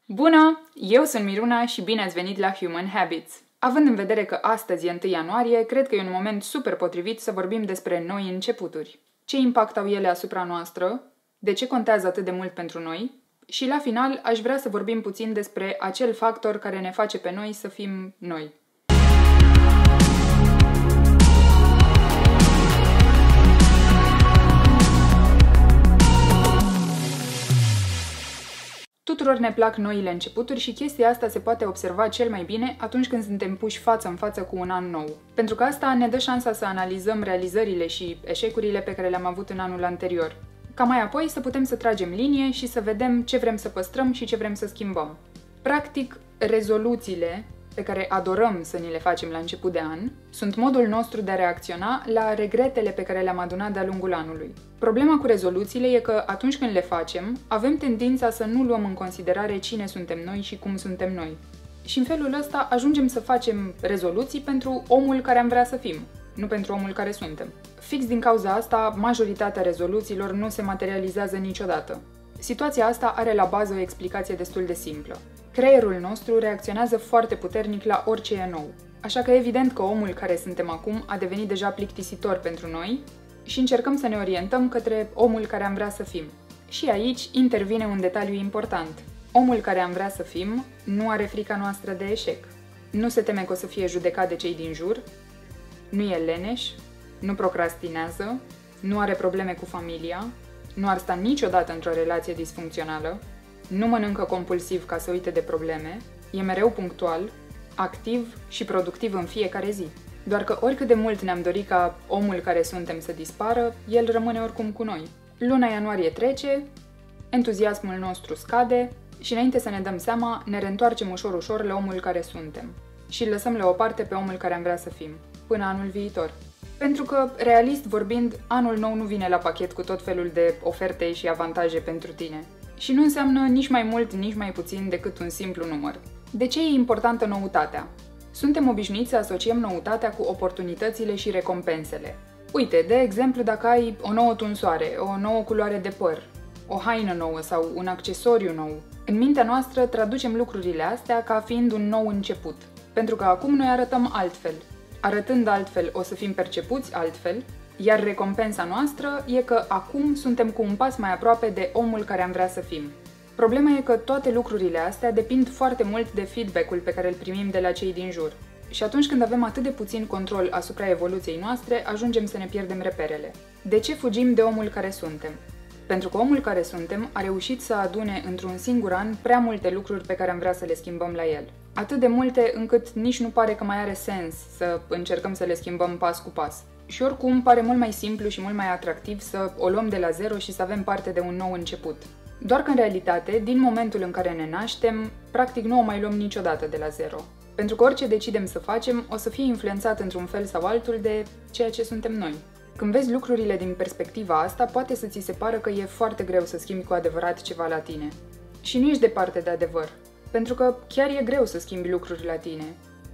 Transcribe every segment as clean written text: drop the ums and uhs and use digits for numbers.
Bună! Eu sunt Miruna și bine ați venit la Human Habits. Având în vedere că astăzi e 1 ianuarie, cred că e un moment super potrivit să vorbim despre noi începuturi. Ce impact au ele asupra noastră? De ce contează atât de mult pentru noi? Și la final aș vrea să vorbim puțin despre acel factor care ne face pe noi să fim noi. Tuturor ne plac noile începuturi și chestia asta se poate observa cel mai bine atunci când suntem puși față în față cu un an nou. Pentru că asta ne dă șansa să analizăm realizările și eșecurile pe care le-am avut în anul anterior. Ca mai apoi să putem să tragem linie și să vedem ce vrem să păstrăm și ce vrem să schimbăm. Practic, rezoluțiile pe care adorăm să ni le facem la început de an, sunt modul nostru de a reacționa la regretele pe care le-am adunat de-a lungul anului. Problema cu rezoluțiile e că atunci când le facem, avem tendința să nu luăm în considerare cine suntem noi și cum suntem noi. Și în felul ăsta ajungem să facem rezoluții pentru omul care am vrea să fim, nu pentru omul care suntem. Fix din cauza asta, majoritatea rezoluțiilor nu se materializează niciodată. Situația asta are la bază o explicație destul de simplă. Creierul nostru reacționează foarte puternic la orice e nou. Așa că evident că omul care suntem acum a devenit deja plictisitor pentru noi și încercăm să ne orientăm către omul care am vrea să fim. Și aici intervine un detaliu important. Omul care am vrea să fim nu are frica noastră de eșec. Nu se teme că o să fie judecat de cei din jur, nu e leneș, nu procrastinează, nu are probleme cu familia, nu ar sta niciodată într-o relație disfuncțională, nu mănâncă compulsiv ca să uite de probleme, e mereu punctual, activ și productiv în fiecare zi. Doar că oricât de mult ne-am dorit ca omul care suntem să dispară, el rămâne oricum cu noi. Luna ianuarie trece, entuziasmul nostru scade și înainte să ne dăm seama, ne reîntoarcem ușor la omul care suntem și îl lăsăm la o parte pe omul care am vrea să fim, până anul viitor. Pentru că, realist vorbind, anul nou nu vine la pachet cu tot felul de oferte și avantaje pentru tine. Și nu înseamnă nici mai mult, nici mai puțin decât un simplu număr. De ce e importantă noutatea? Suntem obișnuiți să asociem noutatea cu oportunitățile și recompensele. Uite, de exemplu, dacă ai o nouă tunsoare, o nouă culoare de păr, o haină nouă sau un accesoriu nou, în mintea noastră traducem lucrurile astea ca fiind un nou început. Pentru că acum noi arătăm altfel. Arătând altfel, o să fim percepuți altfel, iar recompensa noastră e că acum suntem cu un pas mai aproape de omul care am vrea să fim. Problema e că toate lucrurile astea depind foarte mult de feedback-ul pe care îl primim de la cei din jur. Și atunci când avem atât de puțin control asupra evoluției noastre, ajungem să ne pierdem reperele. De ce fugim de omul care suntem? Pentru că omul care suntem a reușit să adune într-un singur an prea multe lucruri pe care am vrea să le schimbăm la el. Atât de multe încât nici nu pare că mai are sens să încercăm să le schimbăm pas cu pas. Și oricum pare mult mai simplu și mult mai atractiv să o luăm de la zero și să avem parte de un nou început. Doar că în realitate, din momentul în care ne naștem, practic nu o mai luăm niciodată de la zero. Pentru că orice decidem să facem o să fie influențat într-un fel sau altul de ceea ce suntem noi. Când vezi lucrurile din perspectiva asta, poate să ți se pară că e foarte greu să schimbi cu adevărat ceva la tine. Și nu ești departe de adevăr. Pentru că chiar e greu să schimbi lucruri la tine.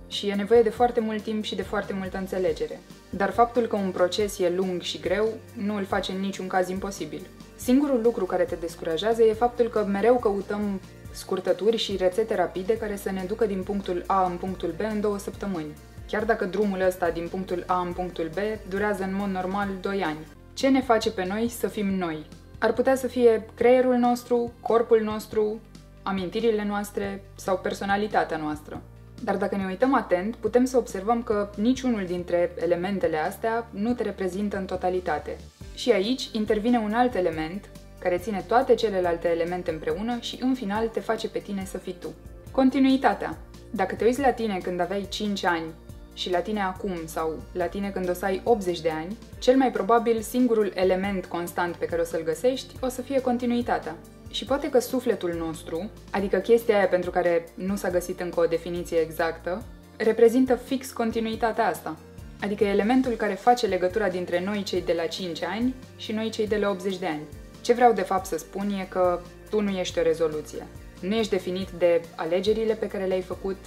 Și e nevoie de foarte mult timp și de foarte multă înțelegere. Dar faptul că un proces e lung și greu nu îl face în niciun caz imposibil. Singurul lucru care te descurajează e faptul că mereu căutăm scurtături și rețete rapide care să ne ducă din punctul A în punctul B în 2 săptămâni. Chiar dacă drumul ăsta din punctul A în punctul B durează în mod normal 2 ani. Ce ne face pe noi să fim noi? Ar putea să fie creierul nostru, corpul nostru, amintirile noastre sau personalitatea noastră. Dar dacă ne uităm atent, putem să observăm că niciunul dintre elementele astea nu te reprezintă în totalitate. Și aici intervine un alt element care ține toate celelalte elemente împreună și în final te face pe tine să fii tu. Continuitatea. Dacă te uiți la tine când aveai 5 ani și la tine acum sau la tine când o să ai 80 de ani, cel mai probabil singurul element constant pe care o să-l găsești o să fie continuitatea. Și poate că sufletul nostru, adică chestia aia pentru care nu s-a găsit încă o definiție exactă, reprezintă fix continuitatea asta. Adică elementul care face legătura dintre noi cei de la 5 ani și noi cei de la 80 de ani. Ce vreau de fapt să spun e că tu nu ești o rezoluție. Nu ești definit de alegerile pe care le-ai făcut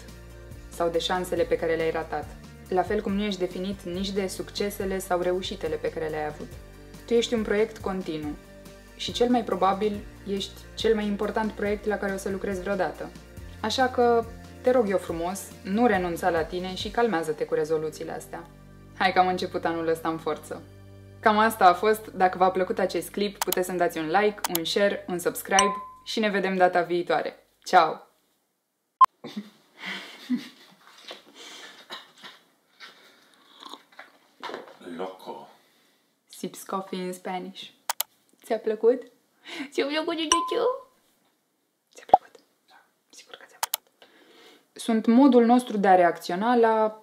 sau de șansele pe care le-ai ratat. La fel cum nu ești definit nici de succesele sau reușitele pe care le-ai avut. Tu ești un proiect continuu. și cel mai probabil ești cel mai important proiect la care o să lucrezi vreodată. Așa că, te rog eu frumos, nu renunța la tine și calmează-te cu rezoluțiile astea. Hai că am început anul ăsta în forță. Cam asta a fost. Dacă v-a plăcut acest clip, puteți să-mi dați un like, un share, un subscribe și ne vedem data viitoare. Ciao! Loco. Sips coffee in Spanish. Ți-a plăcut? Ți-a plăcut, Ciuciu? Ți-a plăcut? Da. Sigur că ți-a plăcut. Sunt modul nostru de a reacționa la